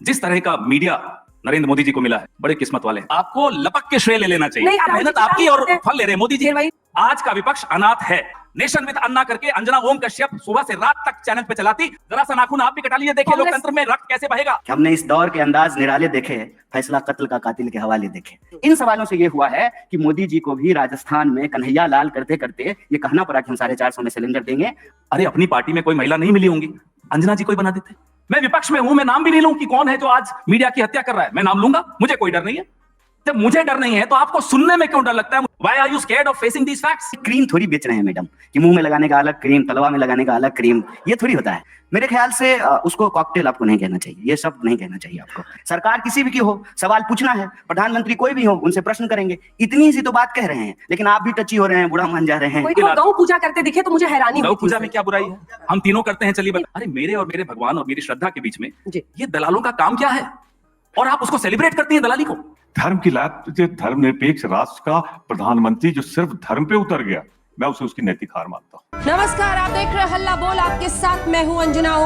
जिस तरह का मीडिया नरेंद्र मोदी जी को मिला है, बड़े किस्मत वाले हैं। आपको लपक के श्रेय ले लेना चाहिए। मेहनत आपकी और फल ले रहे मोदी जी। आज का विपक्ष अनाथ है। नेशन विद अन्ना करके अंजना ओम कश्यप सुबह से रात तक चैनल पे चलाती। जरा सा नाखून आप भी कटा लीजिए, देखिए लोकतंत्र में रक्त कैसे बहेगा। हमने इस दौर के अंदाज निराले देखे, फैसला कत्ल का कातिल के हवाले देखे। इन सवालों से ये हुआ है कि मोदी जी को भी राजस्थान में कन्हैया लाल करते करते ये कहना पड़ा कि हम 450 में सिलेंडर देंगे। अरे अपनी पार्टी में कोई महिला नहीं मिली होंगी, अंजना जी कोई बना देते। मैं विपक्ष में हूं, मैं नाम भी नहीं लूं कि कौन है जो आज मीडिया की हत्या कर रहा है। मैं नाम लूंगा, मुझे कोई डर नहीं है। जब मुझे डर नहीं है तो आपको सुनने में क्यों डर लगता है? Why are you scared of facing these facts? Cream थोड़ी बेच रहे हैं मैडम कि मुंह में लगाने का अलग क्रीम, तलवा में लगाने का अलग क्रीम, ये थोड़ी होता है। मेरे ख्याल से उसको कॉकटेल आपको नहीं कहना चाहिए, ये शब्द नहीं कहना चाहिए आपको। सरकार किसी भी की हो, सवाल पूछना है, प्रधानमंत्री कोई भी हो, उनसे प्रश्न करेंगे। इतनी सी तो बात कह रहे हैं, लेकिन आप भी टची हो रहे हैं, बुरा मान जा रहे हैं। कोई तो गौ पूजा करते दिखे तो मुझे हैरानी होती है। गौ पूजा में क्या बुराई है? हम तीनों करते हैं, चलिए। अरे मेरे और मेरे भगवान और मेरी श्रद्धा के बीच में ये दलालों का काम क्या है? और आप उसको सेलिब्रेट करती हैं दलाली को। धर्म की लात, धर्मनिरपेक्ष राष्ट्र का प्रधानमंत्री जो सिर्फ धर्म पे उतर गया, मैं उसे उसकी नैतिक हार मानता हूं। नमस्कार, आप देख रहे हैं हल्ला बोल, आपके साथ मैं हूं अंजना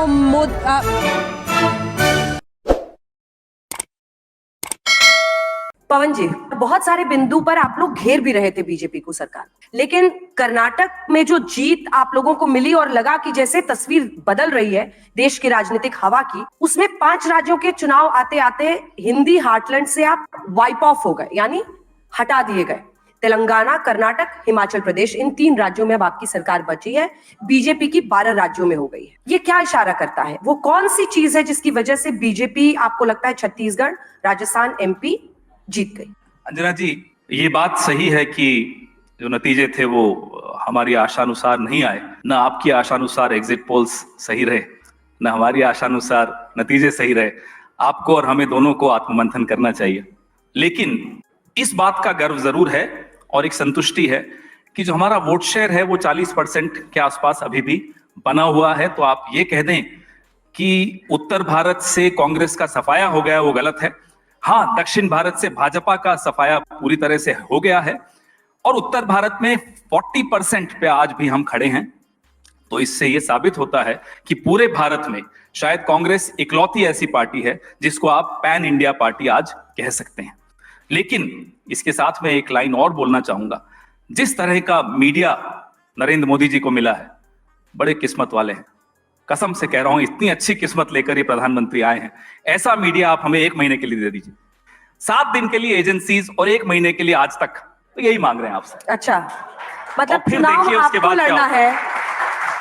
पवन जी, बहुत सारे बिंदु पर आप लोग घेर भी रहे थे बीजेपी को सरकार, लेकिन कर्नाटक में जो जीत आप लोगों को मिली और लगा कि जैसे तस्वीर बदल रही है देश की राजनीतिक हवा की, उसमें 5 राज्यों के चुनाव आते आते हिंदी हार्टलैंड से आप वाइप ऑफ हो गए, यानी हटा दिए गए। तेलंगाना, कर्नाटक, हिमाचल प्रदेश, इन 3 राज्यों में अब आपकी सरकार बची है। बीजेपी की 12 राज्यों में हो गई है। ये क्या इशारा करता है? वो कौन सी चीज है जिसकी वजह से बीजेपी आपको लगता है छत्तीसगढ़, राजस्थान, एमपी जीत गई? अंजना जी, ये बात सही है कि जो नतीजे थे वो हमारी आशानुसार नहीं आए। ना आपकी आशानुसार एग्जिट पोल्स सही रहे, ना हमारी आशानुसार नतीजे सही रहे। आपको और हमें दोनों को आत्ममंथन करना चाहिए। लेकिन इस बात का गर्व जरूर है और एक संतुष्टि है कि जो हमारा वोट शेयर है वो 40% के आसपास अभी भी बना हुआ है। तो आप ये कह दें कि उत्तर भारत से कांग्रेस का सफाया हो गया, वो गलत है। हाँ, दक्षिण भारत से भाजपा का सफाया पूरी तरह से हो गया है और उत्तर भारत में 40% पे आज भी हम खड़े हैं। तो इससे यह साबित होता है कि पूरे भारत में शायद कांग्रेस इकलौती ऐसी पार्टी है जिसको आप पैन इंडिया पार्टी आज कह सकते हैं। लेकिन इसके साथ में एक लाइन और बोलना चाहूंगा। जिस तरह का मीडिया नरेंद्र मोदी जी को मिला है, बड़े किस्मत वाले हैं। कसम से कह रहा हूं, इतनी अच्छी किस्मत लेकर ये प्रधानमंत्री आए हैं। ऐसा मीडिया आप हमें 1 महीने के लिए दे दीजिए, 7 दिन के लिए एजेंसीज और 1 महीने के लिए आज तक, तो यही मांग रहे हैं आपसे। अच्छा, मतलब चुनाव आपको लड़ना है,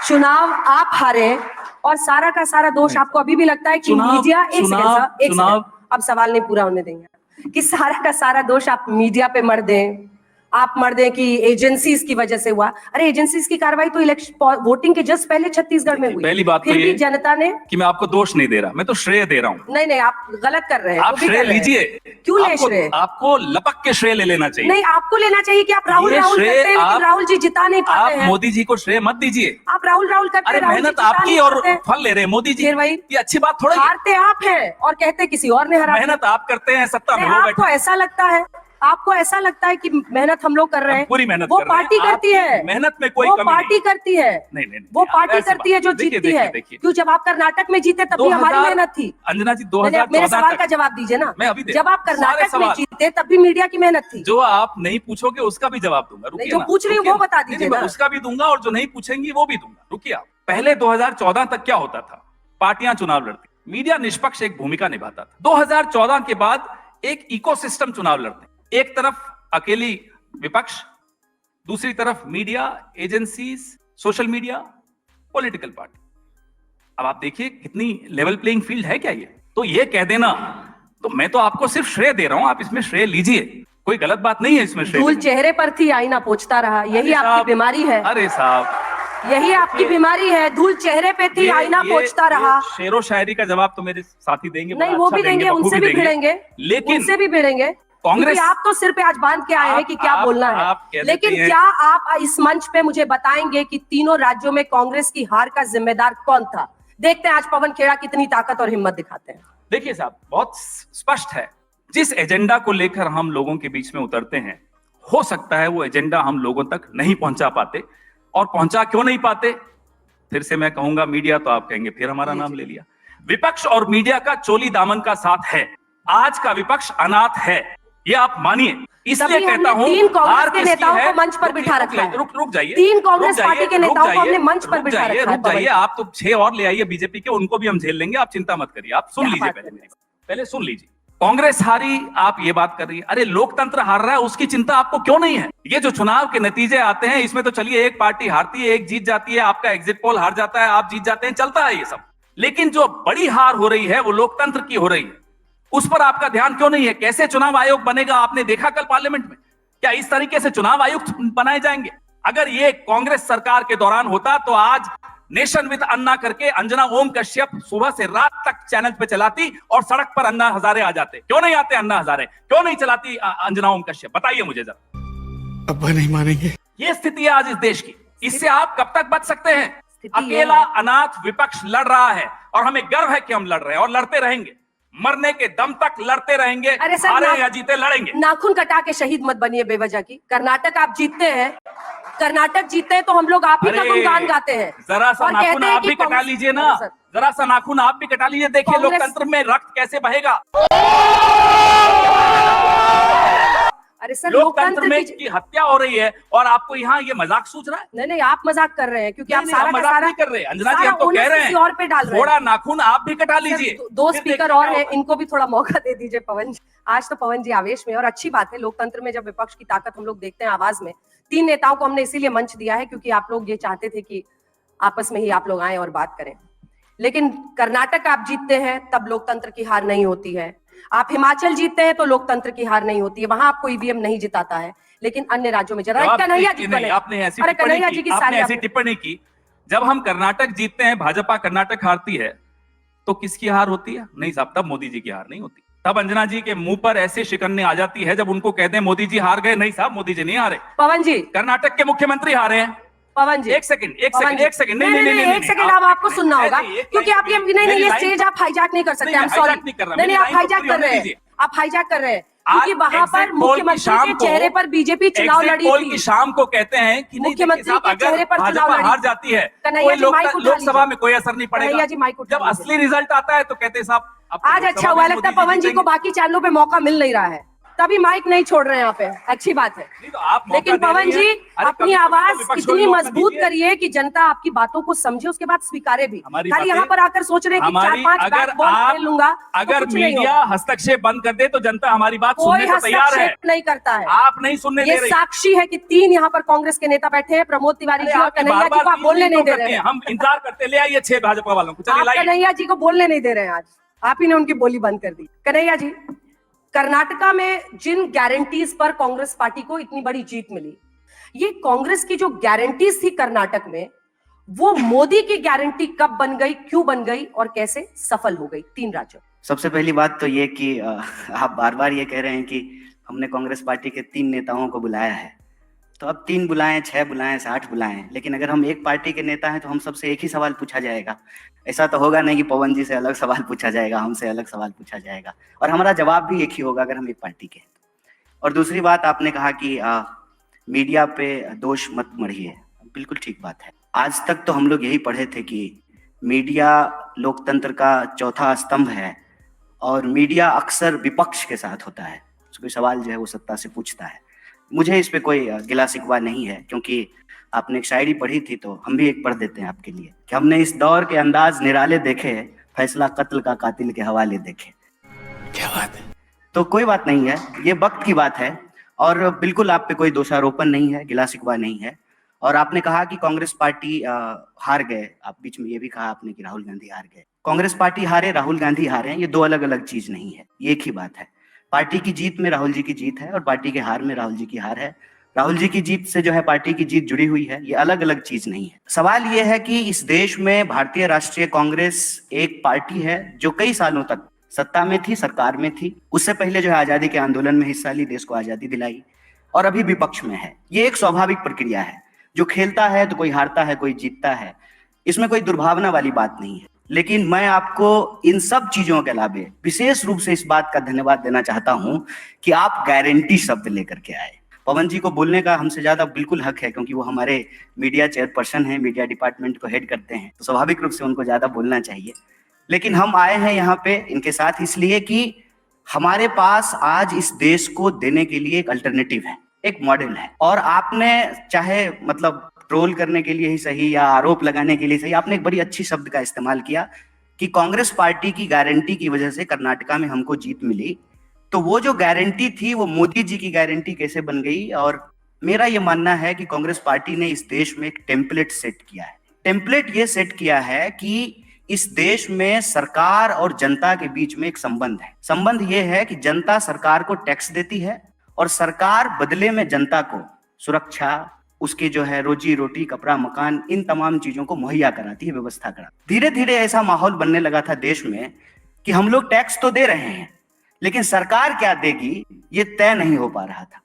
चुनाव आप हारे और सारा का सारा दोष आपको अभी भी लगता है कि मीडिया एक सेकंड, अब सवाल नहीं पूरा होने देंगे, कि सारा का सारा दोष आप मीडिया पे मर दें, आप मर दें कि एजेंसीज की वजह से हुआ। अरे एजेंसीज की कार्रवाई तो इलेक्शन वोटिंग के जस्ट पहले छत्तीसगढ़ में हुई। पहली बात फिर भी जनता ने, कि मैं आपको दोष नहीं दे रहा, मैं तो श्रेय दे रहा हूं। नहीं, आप गलत कर रहे हैं। आप श्रेय लीजिए। क्यों ले श्रेय? आपको लपक के श्रेय ले लेना चाहिए। नहीं, आपको लेना चाहिए कि आप राहुल करते हैं, लेकिन राहुल जी जिता नहीं पाते हैं। आप मोदी जी को श्रेय मत दीजिए। आप राहुल करते हैं, मेहनत आपकी और फल ले रहे हैं मोदी जी। ये अच्छी बात थोड़ी। हारते आप हैं और कहते किसी और ने हरा। मेहनत आप करते हैं, सत्ता में आपको ऐसा लगता है, आपको ऐसा लगता है कि मेहनत हम लोग कर रहे हैं। पूरी मेहनत वो पार्टी करती है, मेहनत में कोई वो कमी पार्टी करती है। नहीं, वो पार्टी करती है जो जीतती है। क्यों? जब आप कर्नाटक में जीते तब भी हमारी मेहनत थी। अंजना जी, 2014 मेरे सवाल का जवाब दीजिए ना। जब आप कर्नाटक में जीते तब भी मीडिया की मेहनत थी। जो आप नहीं पूछोगे उसका भी जवाब दूंगा। जो पूछ रही हूँ वो बता दीजिए। उसका भी दूंगा और जो नहीं पूछेंगी वो भी दूंगा। रुकिए आप। पहले 2014 तक क्या होता था? पार्टियां चुनाव लड़ती, मीडिया निष्पक्ष एक भूमिका निभाता था। 2014 के बाद एक इकोसिस्टम चुनाव लड़ते, एक तरफ अकेली विपक्ष, दूसरी तरफ media, agencies, social media, political party. अब आप देखिए कितनी लेवल प्लेइंग फील्ड है क्या ये? तो ये कह देना, तो मैं तो आपको सिर्फ श्रेय दे रहा हूं, आप इसमें श्रेय लीजिए, कोई गलत बात नहीं है इसमें श्रेय। धूल चेहरे पर थी, आईना पोंछता रहा, यही आपकी बीमारी है। अरे साहब, यही आपकी बीमारी है। धूल चेहरे पे थी, आईना पोंछता रहा। शेरो शायरी का जवाब तो मेरे साथी देंगे। नहीं, वो भी देंगे, उनसे भी भिड़ेंगे, लेकिन उनसे भी भिड़ेंगे। कांग्रेस, आप तो सिर पे आज बांध के आए हैं कि क्या बोलना है। लेकिन क्या आप इस मंच पे मुझे बताएंगे कि तीनों राज्यों में कांग्रेस की हार का जिम्मेदार कौन था? देखते हैं आज पवन खेड़ा कितनी ताकत और हिम्मत दिखाते हैं। देखिए साहब, बहुत स्पष्ट है, जिस एजेंडा को लेकर हम लोगों के बीच में उतरते हैं, हो सकता है वो एजेंडा हम लोगों तक नहीं पहुंचा पाते। और पहुंचा क्यों नहीं पाते? फिर से मैं कहूंगा मीडिया, तो आप कहेंगे फिर हमारा नाम ले लिया। विपक्ष और मीडिया का चोली दामन का साथ है। आज का विपक्ष अनाथ है, ये आप मानिए। इसलिए तभी कहता हमने हूं, तीन कांग्रेस हार के किसकी नेताओं है? को मंच पर बिठा रखा है। रुक जाइए, तीन कांग्रेस रुक जाइए, पार्टी के रुक नेताओं को जाइए, हमने मंच पर रुक बिठा जाइए, रखा है। रुक जाइए। आप तो 6 और ले आइए बीजेपी के, उनको भी हम झेल लेंगे, आप चिंता मत करिए। आप सुन क्या लीजिए, बात कर रहे हैं? पहले सुन लीजिए। कांग्रेस हारी, आप ये बात कर रही है। अरे लोकतंत्र हार रहा है, उसकी चिंता आपको क्यों नहीं है? ये जो चुनाव के नतीजे आते हैं, इसमें तो चलिए एक पार्टी हारती है, एक जीत जाती है, आपका एग्जिट पोल हार जाता है, आप जीत जाते हैं, चलता है ये सब। लेकिन जो बड़ी हार हो रही है वो लोकतंत्र की हो रही है, उस पर आपका ध्यान क्यों नहीं है? कैसे चुनाव आयोग बनेगा आपने देखा कल पार्लियामेंट में? क्या इस तरीके से चुनाव आयुक्त बनाए जाएंगे? अगर ये कांग्रेस सरकार के दौरान होता तो आज नेशन विद अन्ना करके अंजना ओम कश्यप सुबह से रात तक चैनल पे चलाती और सड़क पर अन्ना हजारे आ जाते। क्यों नहीं आते अन्ना हजारे? क्यों नहीं चलाती अंजना ओम कश्यप? बताइए मुझे जरा। अब्बा नहीं मानेंगे। ये स्थिति है आज इस देश की। इससे आप कब तक बच सकते हैं? स्थिति ये अकेला है। अनाथ विपक्ष लड़ रहा है और हमें गर्व है कि हम लड़ रहे हैं और लड़ते रहेंगे, मरने के दम तक लड़ते रहेंगे। अरे सर, हारे या जीते लड़ेंगे। नाखून कटा के शहीद मत बनिए बेवजह की। कर्नाटक आप जीतते हैं, कर्नाटक जीतते हैं तो हम लोग आप ही का अरे, गुणगान गाते हैं। जरा सा और नाखून कहते हैं आप कि भी कटा कांग्रेस- लीजिए ना, सर, जरा सा नाखून आप भी कटा लीजिए, देखिए कांग्रेस- लोकतंत्र में रक्त कैसे बहेगा। अरे सर, लोकतंत्र में की की हत्या हो रही है और आपको यहाँ ये मजाक सूझ रहा है? नहीं, आप मजाक कर रहे हैं क्योंकि आप नहीं, सारा हम का मजाक सारा नहीं कर रहे। अंजना जी, सारा हम तो कह onus रहे किसी हैं और पे डाल रहे हैं। थोड़ा नाखून आप भी कटा लीजिए। सर, दो फिर स्पीकर देखिए और क्या हैं, होगा। इनको भी थोड़ा मौका दे दीजिए पवन जी। आज तो पवन जी आवेश में, और अच्छी बात है लोकतंत्र में जब विपक्ष की ताकत हम लोग देखते हैं आवाज में। 3 नेताओं को हमने इसीलिए मंच दिया है क्योंकि आप लोग ये चाहते थे कि आपस में ही आप लोग आए और बात करें। लेकिन कर्नाटक आप जीतते हैं तब लोकतंत्र की हार नहीं होती है, आप हिमाचल जीतते हैं तो लोकतंत्र की हार नहीं होती है, वहां आपको ईवीएम नहीं जिताता है। लेकिन अन्य राज्यों में जरा कन्हैया जी नहीं, आपने ऐसी अरे टिप्पणी कन्हैया की, जी की आपने सारी ऐसी टिप्पणी की। जब हम कर्नाटक जीतते हैं, भाजपा कर्नाटक हारती है, तो किसकी हार होती है? नहीं साहब, तब मोदी जी की हार नहीं होती। तब अंजना जी के मुंह पर ऐसे शिकन्ने आ जाती है जब उनको कहते हैं मोदी जी हार गए। नहीं साहब, मोदी जी नहीं हारे, पवन जी, कर्नाटक के मुख्यमंत्री हारे हैं। पवन जी, एक सेकंड नहीं, एक सेकंड आपको सुनना होगा क्योंकि आप ये नहीं, ये स्टेज आप हाईजैक नहीं कर सकते। I'm sorry। नहीं, आप हाईजैक कर रहे हैं, आप हाईजैक कर रहे हैं क्योंकि वहां पर मुख्यमंत्री के चेहरे पर बीजेपी चुनाव लड़ी पोल थी। की शाम को कहते हैं कि नहीं, मुख्यमंत्री देखिए साहब, के चेहरे अगर पर चुनाव भाजपा लड़ी हार थी। जाती है कन्हैया कोई जी, माइक उठा लोकसभा लीजिए। में कोई असर नहीं पड़ेगा। कन्हैया जी, माइक उठा जब लीजिए। असली रिजल्ट आता है तो कहते हैं साहब अब तो आज लोकसभा अच्छा हुआ, में लगता है मोदी पवन जी को जीतेंगे। बाकी चैनलों पे मौका मिल नहीं रहा है, तभी माइक नहीं छोड़ रहे हैं यहाँ पे। अच्छी बात है। नहीं तो आप मौका लेकिन दे पवन रही जी, हैं। अरे अपनी कभी तो आवाज विपक्ष को इतनी भी मौका मजबूत दीजिए। करिए कि जनता आपकी बातों को समझे, उसके बाद स्वीकारे भी। हमारी खाली यहाँ बातें- पर आकर सोच रहे हैं कि हमारी 4-5 अगर बैट बॉल आप खेल लूंगा तो अगर कुछ नहीं मीडिया होगा। हस्तक्षेप बंद कर दे तो जनता हमारी बात कोई सुनने को तैयार है। हस्तक्षेप नहीं करता है। आप नहीं सुनने ये दे रही। साक्षी है कि 3 यहाँ पर कांग्रेस के नेता बैठे हैं, प्रमोद तिवारी अरे जी और आप कन्हैया जी को आप बोलने नहीं दे रहे हैं। हम इंतजार करते, ले आइए 6 भाजपा वालों को, चलिए आप लाइए। कन्हैया जी को बोलने नहीं दे रहे हैं। आज आप ही ने उनकी बोली बंद कर दी। कन्हैया जी, कर्नाटका में जिन गारंटीज पर कांग्रेस पार्टी को इतनी बड़ी जीत मिली, ये कांग्रेस की जो गारंटीज थी कर्नाटक में, वो मोदी की गारंटी कब बन गई, क्यों बन गई और कैसे सफल हो गई 3 राज्यों? सबसे पहली बात तो ये कि आप बार बार ये कह रहे हैं कि हमने कांग्रेस पार्टी के 3 नेताओं को बुलाया है, तो अब 3 बुलाएं, 6 बुलाएं, 60 बुलाएं, लेकिन अगर हम एक पार्टी के नेता हैं तो हम सबसे एक ही सवाल पूछा जाएगा। ऐसा तो होगा नहीं कि पवन जी से अलग सवाल पूछा जाएगा, हमसे अलग सवाल पूछा जाएगा, और हमारा जवाब भी एक ही होगा अगर हम एक पार्टी के हैं। और दूसरी बात, आपने कहा कि मीडिया पे दोष मत मढ़िए, बिल्कुल ठीक बात है। आज तक तो हम लोग यही पढ़े थे कि मीडिया लोकतंत्र का चौथा स्तंभ है और मीडिया अक्सर विपक्ष के साथ होता है, कोई सवाल जो है वो सत्ता से पूछता है। मुझे इस पे कोई गिला शिकवा नहीं है, क्योंकि आपने एक शायरी पढ़ी थी तो हम भी एक पढ़ देते हैं आपके लिए कि हमने इस दौर के अंदाज निराले देखे, फैसला कत्ल का कातिल के हवाले देखे। क्या बात है। तो कोई बात नहीं है, ये वक्त की बात है और बिल्कुल आप पे कोई दोषारोपण नहीं है, गिला शिकवा नहीं है। और आपने कहा कि कांग्रेस पार्टी हार गए, आप बीच में ये भी कहा आपने कि राहुल गांधी हार गए। कांग्रेस पार्टी हारे, राहुल गांधी हारे, ये 2 अलग अलग चीज नहीं है, ये एक ही बात है। पार्टी की जीत में राहुल जी की जीत है और पार्टी के हार में राहुल जी की हार है। राहुल जी की जीत से जो है पार्टी की जीत जुड़ी हुई है, ये अलग अलग चीज नहीं है। सवाल ये है कि इस देश में भारतीय राष्ट्रीय कांग्रेस एक पार्टी है जो कई सालों तक सत्ता में थी, सरकार में थी, उससे पहले जो है आजादी के आंदोलन में हिस्सा ली, देश को आजादी दिलाई, और अभी विपक्ष में है। ये एक स्वाभाविक प्रक्रिया है, जो खेलता है तो कोई हारता है, कोई जीतता है, इसमें कोई दुर्भावना वाली बात नहीं है। लेकिन मैं आपको इन सब चीजों के अलावे विशेष रूप से इस बात का धन्यवाद देना चाहता हूं कि आप गारंटी शब्द लेकर के आए। पवन जी को बोलने का हमसे ज्यादा बिल्कुल हक है, क्योंकि वो हमारे मीडिया चेयरपर्सन हैं, मीडिया डिपार्टमेंट को हेड करते हैं, तो स्वाभाविक रूप से उनको ज्यादा बोलना चाहिए। लेकिन हम आए हैं यहाँ पे इनके साथ इसलिए कि हमारे पास आज इस देश को देने के लिए एक अल्टरनेटिव है, एक मॉडल है। और आपने चाहे मतलब ट्रोल करने के लिए ही सही या आरोप लगाने के लिए सही, आपने एक बड़ी अच्छी शब्द का इस्तेमाल किया कि कांग्रेस पार्टी की गारंटी की वजह से कर्नाटका में हमको जीत मिली। तो वो जो गारंटी थी वो मोदी जी की गारंटी कैसे बन गई? और मेरा ये मानना है कि कांग्रेस पार्टी ने इस देश में एक टेम्पलेट सेट किया है। टेम्पलेट ये सेट किया है कि इस देश में सरकार और जनता के बीच में एक संबंध है। संबंध ये है कि जनता सरकार को टैक्स देती है और सरकार बदले में जनता को सुरक्षा, उसकी जो है रोजी रोटी, कपड़ा, मकान, इन तमाम चीजों को मुहैया कराती है, व्यवस्था कराती। धीरे धीरे ऐसा माहौल बनने लगा था देश में कि हम लोग टैक्स तो दे रहे हैं लेकिन सरकार क्या देगी ये तय नहीं हो पा रहा था।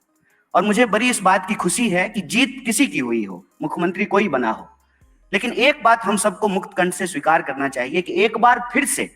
और मुझे बड़ी इस बात की खुशी है कि जीत किसी की हुई हो, मुख्यमंत्री कोई बना हो, लेकिन एक बात हम सबको मुक्त कंठ से स्वीकार करना चाहिए कि एक बार फिर से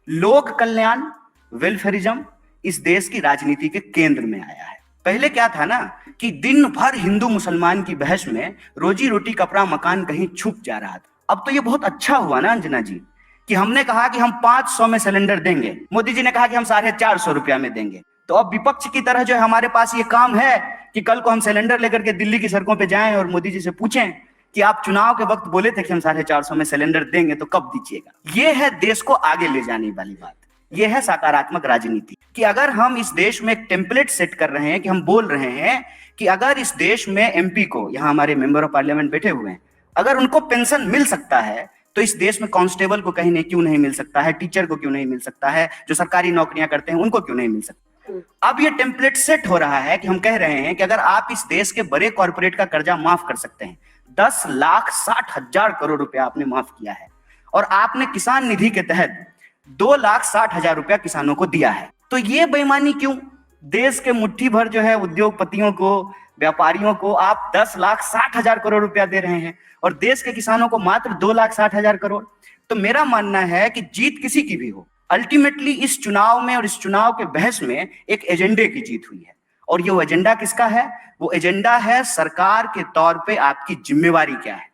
लोक कल्याण, वेलफेयरिज्म इस देश की राजनीति के केंद्र में आया है। पहले क्या था ना कि दिन भर हिंदू मुसलमान की बहस में रोजी रोटी, कपड़ा, मकान कहीं छुप जा रहा था। अब तो ये बहुत अच्छा हुआ ना अंजना जी कि हमने कहा कि हम 500 में सिलेंडर देंगे, मोदी जी ने कहा कि हम 450 रुपया में देंगे। तो अब विपक्ष की तरह जो है हमारे पास ये काम है कि कल को हम सिलेंडर लेकर के दिल्ली की सड़कों पे जाएं और मोदी जी से पूछें कि आप चुनाव के वक्त बोले थे कि हम 450 में सिलेंडर देंगे, तो कब दीजिएगा? ये है देश को आगे ले जाने वाली बात। ये है सकारात्मक राजनीति कि अगर हम इस देश में एक टेम्पलेट सेट कर रहे हैं कि हम बोल रहे हैं कि अगर इस देश में एमपी को, यहाँ हमारे मेंबर ऑफ पार्लियामेंट बैठे हुए हैं, अगर उनको पेंशन मिल सकता है तो इस देश में कांस्टेबल को कहीं नहीं क्यों नहीं मिल सकता है, टीचर को क्यों नहीं मिल सकता है, जो सरकारी नौकरियां करते हैं उनको क्यों नहीं मिल सकता। अब ये टेम्पलेट सेट हो रहा है कि हम कह रहे हैं कि अगर आप इस देश के बड़े कॉर्पोरेट का कर्जा माफ कर सकते हैं, 10,60,000 करोड़ रुपया आपने माफ किया है और आपने किसान निधि के तहत 2,60,000 रुपया किसानों को दिया है, तो ये बेईमानी क्यों? देश के मुट्ठी भर जो है उद्योगपतियों को, व्यापारियों को आप 10,60,000 करोड़ रुपया दे रहे हैं और देश के किसानों को मात्र 2,60,000 करोड़। तो मेरा मानना है कि जीत किसी की भी हो, अल्टीमेटली इस चुनाव में और इस चुनाव के बहस में एक एजेंडे की जीत हुई है। और ये एजेंडा किसका है? वो एजेंडा है सरकार के तौर पे आपकी जिम्मेवारी क्या है,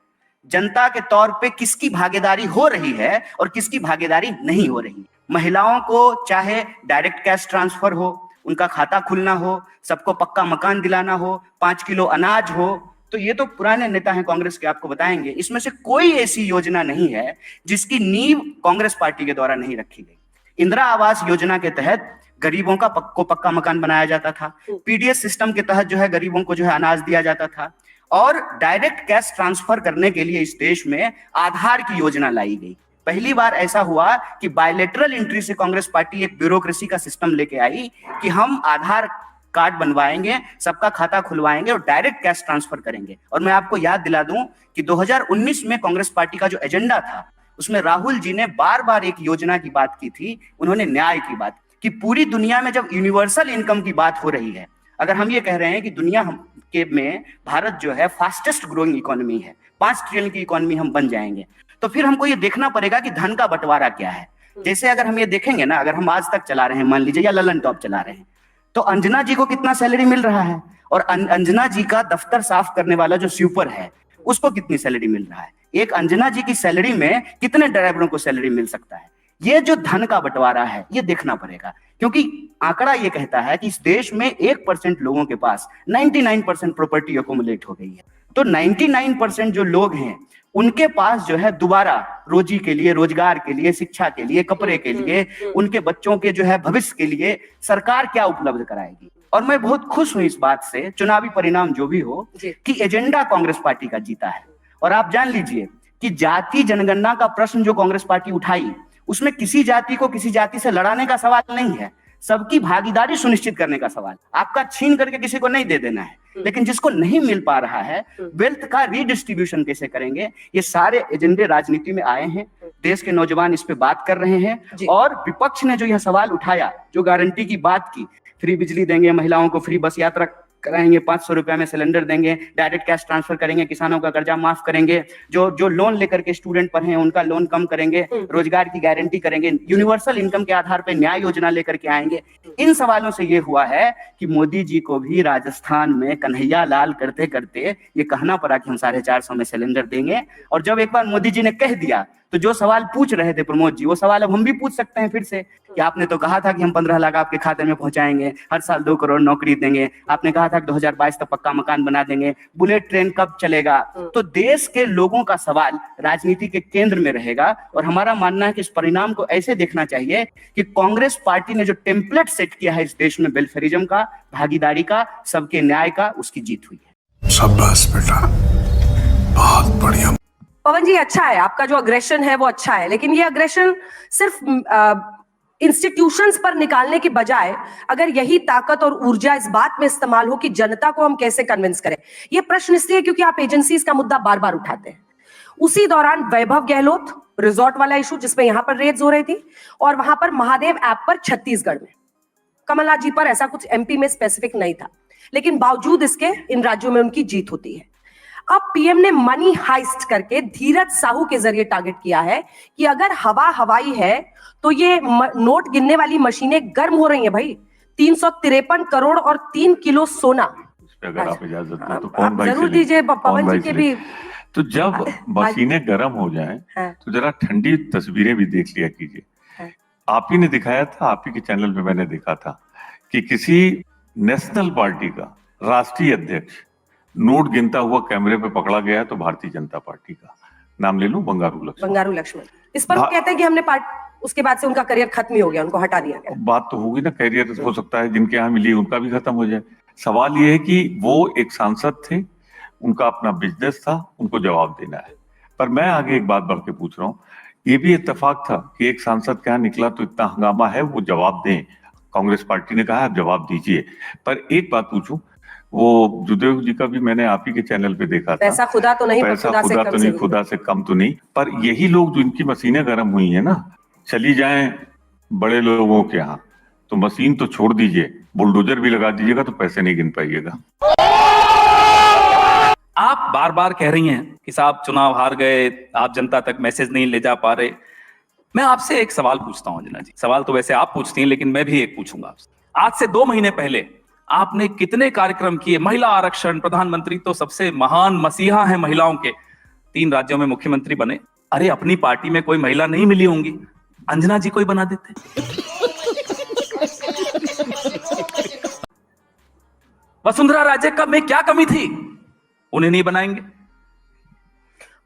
जनता के तौर पे किसकी भागीदारी हो रही है और किसकी भागीदारी नहीं हो रही। महिलाओं को चाहे डायरेक्ट कैश ट्रांसफर हो, उनका खाता खुलना हो, सबको पक्का मकान दिलाना हो, 5 किलो अनाज हो, तो ये तो पुराने नेता हैं कांग्रेस के, आपको बताएंगे। इसमें से कोई ऐसी योजना नहीं है जिसकी नींव कांग्रेस पार्टी के द्वारा नहीं रखी गई। इंदिरा आवास योजना के तहत गरीबों का पक्का मकान बनाया जाता था, पीडीएस सिस्टम के तहत जो है गरीबों को जो है अनाज दिया जाता था, और डायरेक्ट कैश ट्रांसफर करने के लिए इस देश में आधार की योजना लाई गई। पहली बार ऐसा हुआ कि बायलैटरल एंट्री से कांग्रेस पार्टी एक ब्यूरोक्रेसी का सिस्टम लेके आई कि हम आधार कार्ड बनवाएंगे, सबका खाता खुलवाएंगे और डायरेक्ट कैश ट्रांसफर करेंगे। और मैं आपको याद दिला दूं कि 2019 में कांग्रेस पार्टी का जो एजेंडा था उसमें राहुल जी ने बार बार एक योजना की बात की थी, उन्होंने न्याय की बात कि पूरी दुनिया में जब यूनिवर्सल इनकम की बात हो रही है, अगर हम ये कह रहे हैं कि दुनिया के में भारत जो है फास्टेस्ट ग्रोइंग इकोनॉमी है, 5 ट्रिलियन की इकोनॉमी हम बन जाएंगे, तो फिर हमको ये देखना पड़ेगा कि धन का बंटवारा क्या है। जैसे अगर हम ये देखेंगे ना, अगर हम आज तक चला रहे हैं मान लीजिए या ललन टॉप चला रहे हैं, तो अंजना जी को कितना सैलरी मिल रहा है और अंजना जी का दफ्तर साफ करने वाला जो स्वीपर है उसको कितनी सैलरी मिल रहा है। एक अंजना जी की सैलरी में कितने ड्राइवरों को सैलरी मिल सकता है। ये जो धन का बंटवारा है ये देखना पड़ेगा, क्योंकि आंकड़ा ये कहता है कि इस देश में 1% लोगों के पास 99% प्रॉपर्टी एक्युमुलेट हो गई है। तो 99% जो लोग हैं उनके पास जो है दोबारा रोजी के लिए, रोजगार के लिए, शिक्षा के लिए, कपड़े के लिए, उनके बच्चों के जो है भविष्य के लिए सरकार क्या उपलब्ध कराएगी। और मैं बहुत खुश हूं इस बात से, चुनावी परिणाम जो भी हो, कि एजेंडा कांग्रेस पार्टी का जीता है। और आप जान लीजिए कि जाति जनगणना का प्रश्न जो कांग्रेस पार्टी उठाई, उसमें किसी जाति को किसी जाति से लड़ाने का सवाल नहीं है, सबकी भागीदारी सुनिश्चित करने का सवाल। आपका छीन करके किसी को नहीं दे देना है, लेकिन जिसको नहीं मिल पा रहा है वेल्थ का रीडिस्ट्रीब्यूशन कैसे करेंगे, ये सारे एजेंडे राजनीति में आए हैं। देश के नौजवान इस पे बात कर रहे हैं और विपक्ष ने जो यह सवाल उठाया, जो गारंटी की बात की, फ्री बिजली देंगे, महिलाओं को फ्री बस यात्रा कराएंगे, 500 रुपए में सिलेंडर देंगे, डायरेक्ट कैश ट्रांसफर करेंगे, किसानों का कर्जा माफ करेंगे, जो लोन लेकर के स्टूडेंट पढ़े हैं उनका लोन कम करेंगे, रोजगार की गारंटी करेंगे, यूनिवर्सल इनकम के आधार पर न्याय योजना लेकर के आएंगे। इन सवालों से ये हुआ है कि मोदी जी को भी राजस्थान में कन्हैया लाल करते करते ये कहना पड़ा कि हम 450 में सिलेंडर देंगे। और जब एक बार मोदी जी ने कह दिया तो जो सवाल पूछ रहे थे प्रमोद जी, वो सवाल अब हम भी पूछ सकते हैं फिर से कि आपने तो कहा था कि हम 15 लाख आपके खाते में पहुंचाएंगे, हर साल 2 करोड़ नौकरी देंगे, आपने कहा था कि 2022 तक पक्का मकान बना देंगे, बुलेट ट्रेन कब चलेगा। तो देश के लोगों का सवाल राजनीति के केंद्र में रहेगा। और हमारा मानना है कि इस परिणाम को ऐसे देखना चाहिए कि कांग्रेस पार्टी ने जो टेम्पलेट सेट किया है इस देश में वेलफेयरिज्म का, भागीदारी का, सबके न्याय का, उसकी जीत हुई है। शाबाश बेटा, बहुत बढ़िया। पवन जी, अच्छा है आपका जो अग्रेशन है वो अच्छा है, लेकिन ये अग्रेशन सिर्फ इंस्टीट्यूशंस पर निकालने की बजाय अगर यही ताकत और ऊर्जा इस बात में इस्तेमाल हो कि जनता को हम कैसे कन्विंस करें। ये प्रश्न इसलिए क्योंकि आप एजेंसीज का मुद्दा बार बार उठाते हैं। उसी दौरान वैभव गहलोत रिजॉर्ट वाला इशू जिसमें यहां पर रेड्स हो रही थी, और वहां पर महादेव ऐप पर छत्तीसगढ़ में, कमलनाथ जी पर ऐसा कुछ एमपी में स्पेसिफिक नहीं था, लेकिन बावजूद इसके इन राज्यों में उनकी जीत होती है। अब पीएम ने मनी हाइस्ट करके धीरज साहू के जरिए टारगेट किया है कि अगर हवा हवाई है तो ये नोट गिनने वाली मशीनें गर्म हो रही हैं भाई। 353 करोड़ और 3 किलो सोना। अगर आप इजाजत दें तो कौन भाई जरूर दीजिए पवन जी के भी। तो जब मशीनें गर्म हो जाएं तो जरा ठंडी तस्वीरें भी देख लिया कीजिए। आप ही ने दिखाया था, आप ही के चैनल पे मैंने देखा था कि किसी नेशनल पार्टी का राष्ट्रीय अध्यक्ष नोट गिनता हुआ कैमरे पे पकड़ा गया है, तो भारतीय जनता पार्टी का नाम ले लूं, बंगारू लक्ष्मण। इस पर वो कहते हैं कि हमने उसके बाद से उनका करियर खत्म ही हो गया, उनको हटा दिया गया। बात तो होगी ना, करियर हो सकता है जिनके यहाँ मिली उनका भी खत्म हो जाए। सवाल ये है कि वो एक सांसद थे, उनका अपना बिजनेस था, उनको जवाब देना है। पर मैं आगे एक बात बढ़ के पूछ रहा हूँ, ये भी इत्तेफाक था कि एक सांसद क्या निकला तो इतना हंगामा है, वो जवाब दें। कांग्रेस पार्टी ने कहा आप जवाब दीजिए। पर एक बात पूछूं, वो जुदेव जी का भी मैंने आप ही के चैनल पे देखा था। पैसा खुदा तो नहीं, पैसा खुदा तो नहीं, खुदा से कम तो नहीं। पर यही लोग जो इनकी मशीनें गर्म हुई है ना, चली जाएं बड़े लोगों के यहाँ तो मशीन तो छोड़ दीजिए, बुलडोजर भी लगा दीजिएगा तो पैसे नहीं गिन पाइएगा। आप बार बार कह रही हैं कि साहब चुनाव हार गए, आप जनता तक मैसेज नहीं ले जा पा रहे। मैं आपसे एक सवाल पूछता हूं अंजना जी। सवाल तो वैसे आप पूछती हैं, लेकिन मैं भी एक पूछूंगा आपसे। आज से 2 महीने पहले आपने कितने कार्यक्रम किए? महिला आरक्षण, प्रधानमंत्री तो सबसे महान मसीहा हैं महिलाओं के, 3 राज्यों में मुख्यमंत्री बने। अरे अपनी पार्टी में कोई महिला नहीं मिली होंगी, अंजना जी को ही बना देते। वसुंधरा राजे का में क्या कमी थी, उन्हें नहीं बनाएंगे?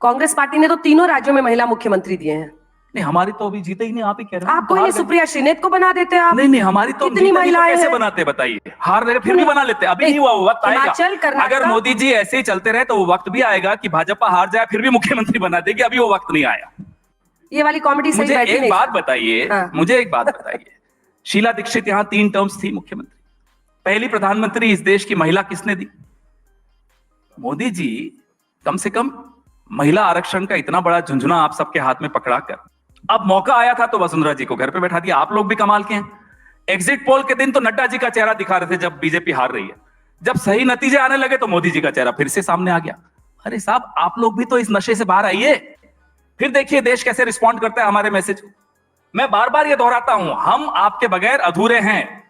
कांग्रेस पार्टी ने तो 3 राज्यों में महिला मुख्यमंत्री दिए हैं। नहीं, हमारी तो अभी जीते ही नहीं, आप ही कह रहे हैं। आप कोई नहीं, सुप्रिया श्रीनेत को बना देते आप। नहीं, हमारी तो कितनी महिलाएं कैसे हैं? बनाते बताइए? हार गए फिर भी बना लेते। अभी नहीं हुआ, वो वक्त आएगा। अगर मोदी जी ऐसे ही चलते रहे तो वो वक्त भी आएगा कि भाजपा हार जाए फिर भी मुख्यमंत्री बना देगी। अभी वो वक्त नहीं आया। ये वाली कॉमेडी सही मुझे बैठी एक नहीं। बात बताइए, मुझे एक बात बताइए, शीला दीक्षित यहाँ 3 टर्म्स थी मुख्यमंत्री, पहली प्रधानमंत्री इस देश की महिला किसने दी? मोदी जी कम से कम महिला आरक्षण का इतना बड़ा झुंझुना आप सबके हाथ में पकड़ा कर, अब मौका आया था तो वसुंधरा जी को घर पे बैठा दिया। आप लोग भी कमाल के हैं। एग्जिट पोल के दिन तो नड्डा जी का चेहरा दिखा रहे थे जब बीजेपी हार रही है, जब सही नतीजे आने लगे तो मोदी जी का चेहरा फिर से सामने आ गया। अरे साहब, आप लोग भी तो इस नशे से बाहर आइए, फिर देखिए देश कैसे रिस्पॉन्ड करता है हमारे मैसेज। मैं बार बार ये दोहराता हूं, हम आपके बगैर अधूरे हैं।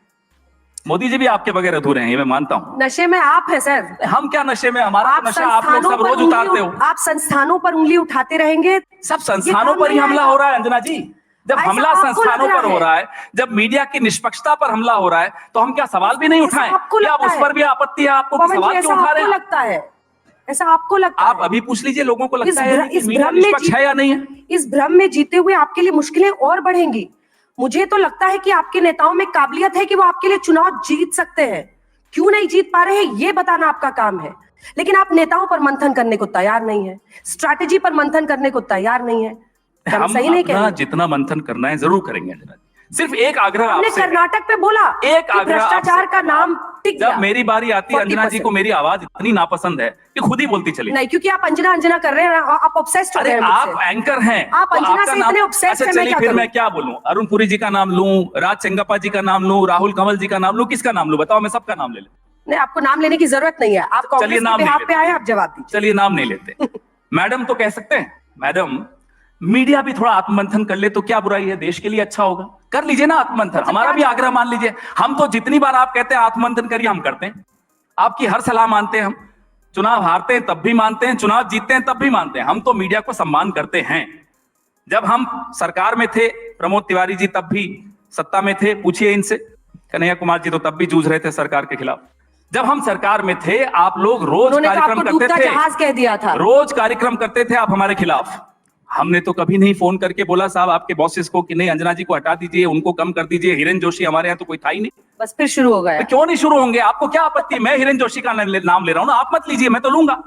मोदी जी भी आपके बगैर अधूरे हैं, ये मैं मानता हूं। नशे में आप है सर। हम क्या नशे में? हमारा नशा आप लोग सब रोज उतारते हो। आप संस्थानों पर उंगली उठाते रहेंगे। सब संस्थानों पर ही हमला हो रहा है अंजना जी। जब हमला संस्थानों पर हो रहा है, जब मीडिया की निष्पक्षता पर हमला हो रहा है, तो हम क्या सवाल भी नहीं उठाएं? क्या उस पर भी आपत्ति है आपको? सवाल क्यों उठा रहे हैं? लगता है ऐसा आपको लगता है? आप अभी पूछ लीजिए लोगों को लगता है इस भ्रम में निष्पक्ष है या नहीं है? इस भ्रम में जीते हुए आपके लिए मुश्किलें और बढ़ेंगी। मुझे तो लगता है कि आपके नेताओं में काबिलियत है कि वो आपके लिए चुनाव जीत सकते हैं। क्यों नहीं जीत पा रहे हैं ये बताना आपका काम है, लेकिन आप नेताओं पर मंथन करने को तैयार नहीं है, स्ट्रैटेजी पर मंथन करने को तैयार नहीं है। हम सही नहीं कह रहे? जितना मंथन करना है जरूर करेंगे अंजना जी। सिर्फ एक आग्रह हमने आपसे, कर्नाटक पे बोला एक आग्रह भ्रष्टाचार का नाम टिक गया। जब मेरी बारी आती है अंजना जी को मेरी आवाज इतनी नापसंद है कि खुद ही बोलती चली। नहीं, क्योंकि आप अंजना अंजना कर रहे हैं, आप ऑब्सेस्ड हो गए हैं मुझसे। आप एंकर हैं, आप तो अंजना आपका से नाम- इतने ऑब्सेस्ड अच्छा हैं, मैं चलिए क्या फिर करूं? मैं क्या बोलूं? अरुण पुरी जी का नाम लूं, राज चंगप्पा जी का नाम लूं, राहुल कंवल जी का नाम लूं, किसका नाम लूं? बताओ, मैं सबका नाम ले लूं। नहीं, आपको नाम लेने की जरूरत नहीं है, आप कांग्रेस के बिहाफ पे आए, आप जवाब दीजिए। चलिए नाम नहीं लेते। मैडम तो कह सकते हैं, मैडम मीडिया भी थोड़ा आत्ममंथन कर ले तो क्या बुराई है, देश के लिए अच्छा होगा, कर लीजिए ना आत्ममंथन, हमारा भी आग्रह मान लीजिए। हम तो जितनी बार आप कहते हैं आत्ममंथन करिए हम करते हैं, आपकी हर सलाह मानते हैं हम, चुनाव हारते हैं तब भी मानते हैं, चुनाव जीतते हैं तब भी मानते हैं, हम तो मीडिया को सम्मान करते हैं। जब हम सरकार में थे, प्रमोद तिवारी जी तब भी सत्ता में थे, पूछिए इनसे, कन्हैया कुमार जी तो तब भी जूझ रहे थे सरकार के खिलाफ। जब हम सरकार में थे आप लोग रोज कार्यक्रम करते थे, जहाज कह दिया था, रोज कार्यक्रम करते थे आप हमारे खिलाफ। हमने तो कभी नहीं फोन करके बोला साहब आपके बॉसेस को कि नहीं अंजना जी को हटा दीजिए, उनको कम कर दीजिए, हिरेन जोशी हमारे यहाँ तो कोई था ही नहीं। बस फिर शुरू हो गया। तो क्यों नहीं शुरू होंगे, आपको क्या आपत्ति, मैं हिरेन जोशी का नाम ले रहा हूं ना, आप मत लीजिए, मैं तो लूंगा,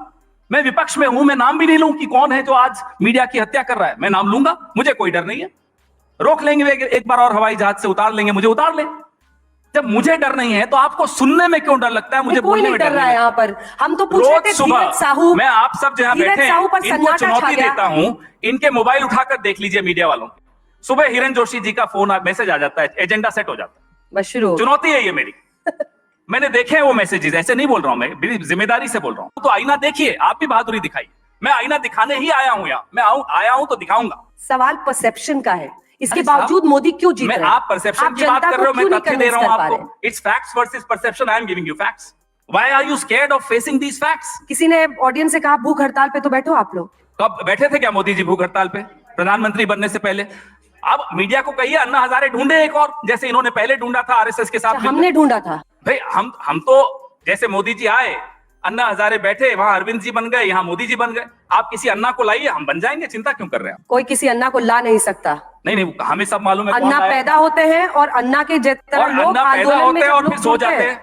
मैं विपक्ष में हूं, मैं नाम भी नहीं लूं कि कौन है जो आज मीडिया की हत्या कर रहा है, मैं नाम लूंगा, मुझे कोई डर नहीं है, रोक लेंगे एक बार और हवाई जहाज से उतार लेंगे, मुझे उतार ले। जब मुझे डर नहीं है तो आपको सुनने में क्यों डर लगता है, मुझे बोलने में डर रहा है। यहाँ पर हम तो पूछ रहे थे धीरज साहू, मैं आप सब जहां बैठे हैं इनको चुनौती देता हूं, इनके मोबाइल उठाकर देख लीजिए मीडिया वालों, सुबह हिरेन जोशी जी का फोन मैसेज आ जाता है, एजेंडा सेट हो जाता है, बस शुरू, चुनौती है ये मेरी। मैंने देखे हैं वो मैसेजेस, ऐसे नहीं बोल रहा हूं मैं, जिम्मेदारी से बोल रहा हूं। तो आईना देखिए, आप भी बहादुरी दिखाइए, मैं आईना दिखाने ही आया हूं यहाँ, मैं आया हूं तो दिखाऊंगा। सवाल परसेप्शन का है, इसके बावजूद मोदी क्यों जीत रहे हैं? आप परसेप्शन की बात कर रहे हो, मैं तथ्य दे रहा हूं आपको। It's facts versus perception, I am giving you facts. Why are you scared of facing these facts? किसी ने ऑडियंस से कहा भूख हड़ताल पे तो बैठो आप लोग, कब बैठे थे क्या मोदी जी भूख हड़ताल पे प्रधानमंत्री बनने से पहले? अब मीडिया को कहिए अन्ना हजारे ढूंढे एक और, जैसे इन्होंने पहले ढूंढा था आरएसएस के साथ। हमने ढूंढा था भाई, हम तो जैसे मोदी जी आए, अन्ना हजारे बैठे, वहां अरविंद जी बन गए, यहाँ मोदी जी बन गए। आप किसी अन्ना को लाइए, हम बन जाएंगे, चिंता क्यों कर रहे हैं? कोई किसी अन्ना को ला नहीं सकता। नहीं, हमें सब मालूम है अन्ना पैदा होते हैं और अन्ना के जितना लोग आंदोलन में और फिर सो जाते हैं।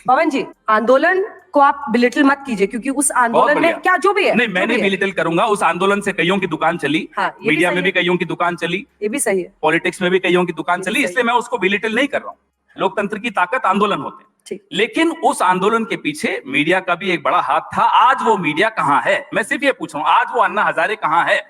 पवन जी, आंदोलन को आप बिलिटल मत कीजिए, क्योंकि उस आंदोलन में क्या जो भी है, नहीं मैं नहीं बिलिटल करूंगा, उस आंदोलन से कईयों की दुकान चली, मीडिया में भी कईयों की दुकान चली, ये भी सही है, पॉलिटिक्स में भी कईयों की दुकान चली, इसलिए मैं उसको बिलिटल नहीं कर रहा हूँ। लोकतंत्र की ताकत आंदोलन होते हैं, लेकिन उस आंदोलन के पीछे मीडिया का भी एक बड़ा हाथ था। आज वो मीडिया कहाँ है, मैं सिर्फ ये पूछ रहा हूँ, आज वो अन्ना हजारे कहाँ है?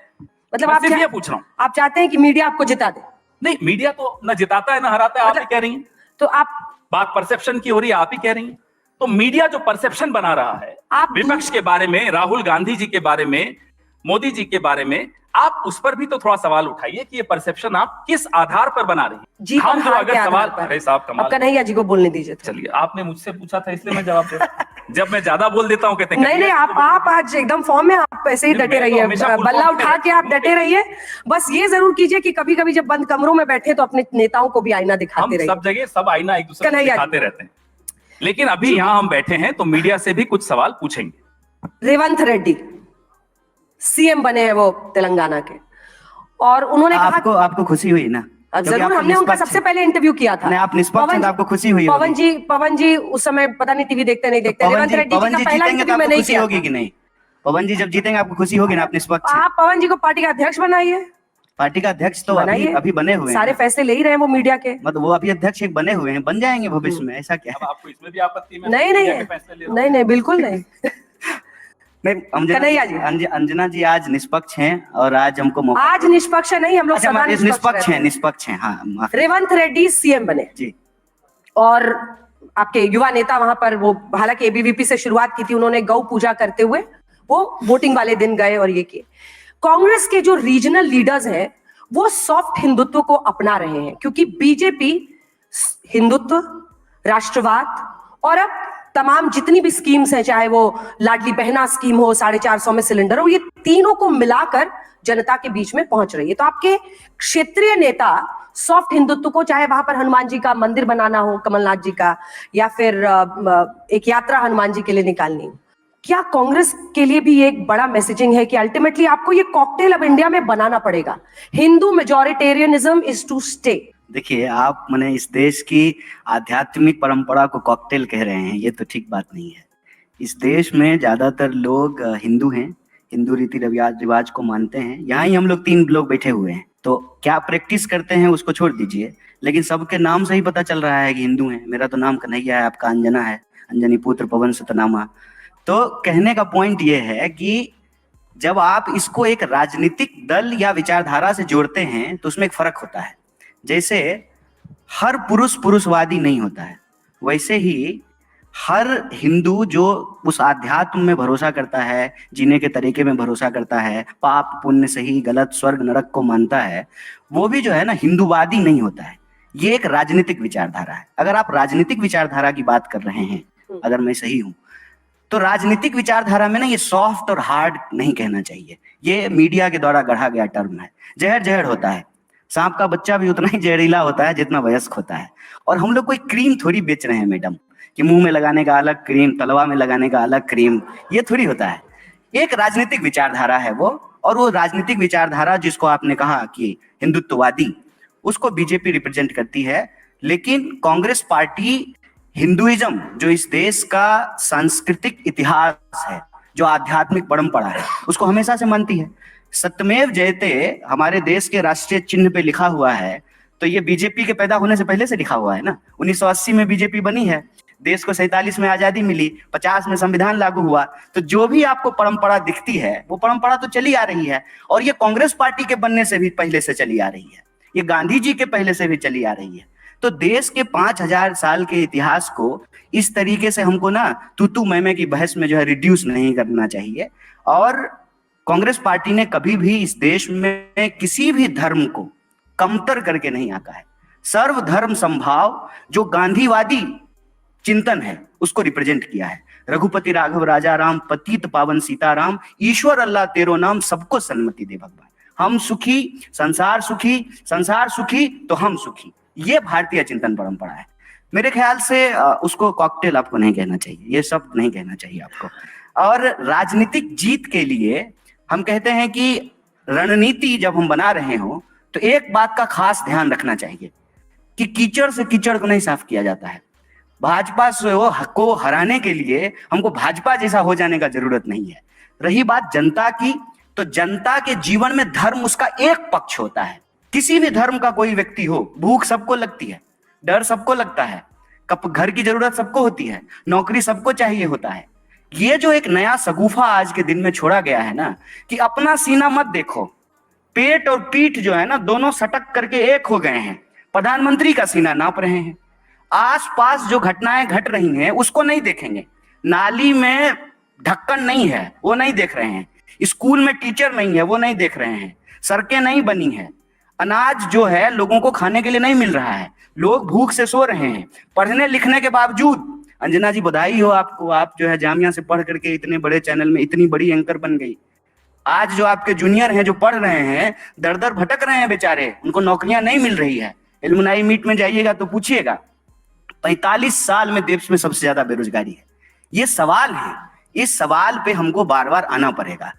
मतलब आप सिर्फ ये पूछ रहा हूँ। आप चाहते हैं कि मीडिया आपको जिता दे? नहीं, मीडिया तो न जिताता है न हराता है, आप ही कह रही हैं। तो आप बात परसेप्शन की हो रही है, आप ही कह रही हैं। तो मीडिया जो परसेप्शन बना रहा है विपक्ष के बारे में, राहुल गांधी जी के बारे में, मोदी जी के बारे में, आप उस पर भी तो थोड़ा सवाल उठाइए कि ये परसेप्शन आप किस आधार पर बना रही हैं। जी, हम जो अगर सवाल, अरे साहब कमाल, कन्हैया जी को बोलने दीजिए। चलिए, आपने मुझसे पूछा था इसलिए मैं जवाब दे रहा हूं। जब मैं ज्यादा बोल देता हूँ कहते हैं नहीं, आप आज एकदम फॉर्म में, आप ऐसे ही डटे रहिए, बल्ला उठा के आप डटे रहिए। बस ये जरूर कीजिए कि कभी कभी जब बंद कमरों में बैठे तो अपने नेताओं को भी आईना दिखाते रहिए। सब जगह सब आईना एक दूसरे को दिखाते रहते हैं, लेकिन अभी यहाँ हम बैठे हैं तो मीडिया से भी कुछ सवाल पूछेंगे। रेवंत रेड्डी सीएम बने हैं वो तेलंगाना के, और उन्होंने कहा आपको खुशी हुई ना? जरूर, हमने उनका सबसे पहले इंटरव्यू किया था। आप निष्पक्ष हैं तो आपको खुशी हुई? पवन जी उस समय पता नहीं टीवी देखते नहीं देखते, रेवंत रेड्डी का पहला इंटरव्यू में नहीं किया। होगी कि नहीं? पवन जी जब जीतेंगे आपको खुशी होगी ना? आप निष्पक्ष, आप पवन जी को पार्टी का अध्यक्ष बनाइए। पार्टी का अध्यक्ष तो अभी बने हुए हैं, सारे फैसले ले ही रहे हैं वो मीडिया के, मतलब वो अभी अध्यक्ष एक बने हुए हैं, बन जाएंगे भविष्य में, ऐसा क्या है? आपको इसमें भी आपत्ति में? नहीं, बिल्कुल नहीं। अंजना जी आज निष्पक्ष हैं और आज हमको आज निष्पक्ष नहीं, हम लोग निष्पक्ष हैं। हाँ, रेवंत रेड्डी सीएम बने जी, और आपके युवा नेता वहां पर, वो हालांकि एबीवीपी से शुरुआत की थी उन्होंने, गौ पूजा करते हुए वो वोटिंग वाले दिन गए और ये किए। कांग्रेस के जो रीजनल लीडर्स हैं वो सॉफ्ट हिंदुत्व को अपना रहे हैं, क्योंकि बीजेपी हिंदुत्व, राष्ट्रवाद और अब तमाम जितनी भी स्कीम्स हैं, चाहे वो लाडली बहना स्कीम हो, 450 में सिलेंडर हो, ये तीनों को मिलाकर जनता के बीच में पहुंच रही है। तो आपके क्षेत्रीय नेता सॉफ्ट हिंदुत्व को, चाहे वहां पर हनुमान जी का मंदिर बनाना हो कमलनाथ जी का, या फिर एक यात्रा हनुमान जी के लिए निकालनी, क्या कांग्रेस के लिए भी एक बड़ा मैसेजिंग है कि अल्टीमेटली आपको ये कॉकटेल अब इंडिया में बनाना पड़ेगा? Hindu majoritarianism is to stay. देखिए, आप मैंने इस देश की आध्यात्मिक परंपरा को कॉकटेल कह रहे हैं, ये तो ठीक बात नहीं है। इस देश में ज्यादातर लोग हिंदू हैं, हिंदू रीति रिवाज को मानते हैं। यहाँ ही हम लोग 3 लोग बैठे हुए हैं, तो क्या प्रैक्टिस करते हैं उसको छोड़ दीजिए, लेकिन सबके नाम से ही पता चल रहा है कि हिंदू हैं। मेरा तो नाम कन्हैया है, आपका अंजना है, अंजनी पुत्र पवन सतनामा। तो कहने का पॉइंट ये है कि जब आप इसको एक राजनीतिक दल या विचारधारा से जोड़ते हैं तो उसमें एक फर्क होता है। जैसे हर पुरुष पुरुषवादी नहीं होता है, वैसे ही हर हिंदू जो उस आध्यात्म में भरोसा करता है, जीने के तरीके में भरोसा करता है, पाप पुण्य सही गलत स्वर्ग नरक को मानता है, वो भी जो है ना हिंदूवादी नहीं होता है। ये एक राजनीतिक विचारधारा है। अगर आप राजनीतिक विचारधारा की बात कर रहे हैं, अगर मैं सही हूं, तो राजनीतिक विचारधारा में ना ये सॉफ्ट और हार्ड नहीं कहना चाहिए। ये मीडिया के द्वारा गढ़ा गया टर्म है। जहर जहर होता है, सांप का बच्चा भी उतना ही जहरीला होता है जितना वयस्क होता है। और हम लोग कोई क्रीम थोड़ी बेच रहे हैं मैडम, कि मुंह में लगाने का अलग क्रीम, तलवा में लगाने का अलग क्रीम, ये थोड़ी होता है। एक राजनीतिक विचारधारा है वो, और वो राजनीतिक विचारधारा जिसको आपने कहा कि हिंदुत्ववादी, उसको बीजेपी रिप्रेजेंट करती है। लेकिन कांग्रेस पार्टी हिंदुइज्म, जो इस देश का सांस्कृतिक इतिहास है, जो आध्यात्मिक परंपरा है, उसको हमेशा से मानती है। सत्यमेव जयते हमारे देश के राष्ट्रीय चिन्ह पे लिखा हुआ है, तो ये बीजेपी के पैदा होने से पहले से लिखा हुआ है ना। 1980 में बीजेपी बनी है, देश को 47 में आजादी मिली, 50 में संविधान लागू हुआ। तो जो भी आपको परंपरा दिखती है, वो परंपरा तो चली आ रही है। और ये कांग्रेस पार्टी के बनने से भी पहले से चली आ रही है, ये गांधी जी के पहले से भी चली आ रही है। तो देश के 5000 साल के इतिहास को इस तरीके से हमको ना तू मैं की बहस में जो है रिड्यूस नहीं करना चाहिए। और कांग्रेस पार्टी ने कभी भी इस देश में किसी भी धर्म को कमतर करके नहीं आंका है। सर्वधर्म संभाव जो गांधीवादी चिंतन है, उसको रिप्रेजेंट किया है। रघुपति राघव राजा राम, पतित पावन सीताराम, ईश्वर अल्लाह तेरो नाम, सबको सन्मति दे भगवान। हम सुखी, संसार सुखी तो हम सुखी। ये भारतीय चिंतन परंपरा है। मेरे ख्याल से उसको कॉकटेल आपको नहीं कहना चाहिए, ये सब नहीं कहना चाहिए आपको। और राजनीतिक जीत के लिए हम कहते हैं कि रणनीति जब हम बना रहे हो, तो एक बात का खास ध्यान रखना चाहिए कि कीचड़ से कीचड़ को नहीं साफ किया जाता है। भाजपा को हराने के लिए हमको भाजपा जैसा हो जाने का जरूरत नहीं है। रही बात जनता की, तो जनता के जीवन में धर्म उसका एक पक्ष होता है। किसी भी धर्म का कोई व्यक्ति हो, भूख सबको लगती है, डर सबको लगता है, घर की जरूरत सबको होती है, नौकरी सबको चाहिए होता है। ये जो एक नया सगुफा आज के दिन में छोड़ा गया है ना, कि अपना सीना मत देखो, पेट और पीठ जो है ना, दोनों सटक करके एक हो गए हैं। प्रधानमंत्री का सीना नाप रहे हैं। आसपास जो घटनाएं घट रही हैं उसको नहीं देखेंगे। नाली में ढक्कन नहीं है, वो नहीं देख रहे हैं। स्कूल में टीचर नहीं है, वो नहीं देख रहे हैं। सड़कें नहीं बनी है, अनाज जो है लोगों को खाने के लिए नहीं मिल रहा है, लोग भूख से सो रहे हैं। पढ़ने लिखने के बावजूद, अंजना जी बधाई हो आपको, आप जो है जामिया से पढ़ करके इतने बड़े चैनल में इतनी बड़ी एंकर बन गई। आज जो आपके जूनियर हैं जो पढ़ रहे हैं, दर दर भटक रहे हैं बेचारे, उनको नौकरियां नहीं मिल रही है। एलुमनाई मीट में जाइएगा तो पूछिएगा, 45 साल में देश में सबसे ज्यादा बेरोजगारी है। ये सवाल है, इस सवाल पे हमको बार बार आना पड़ेगा।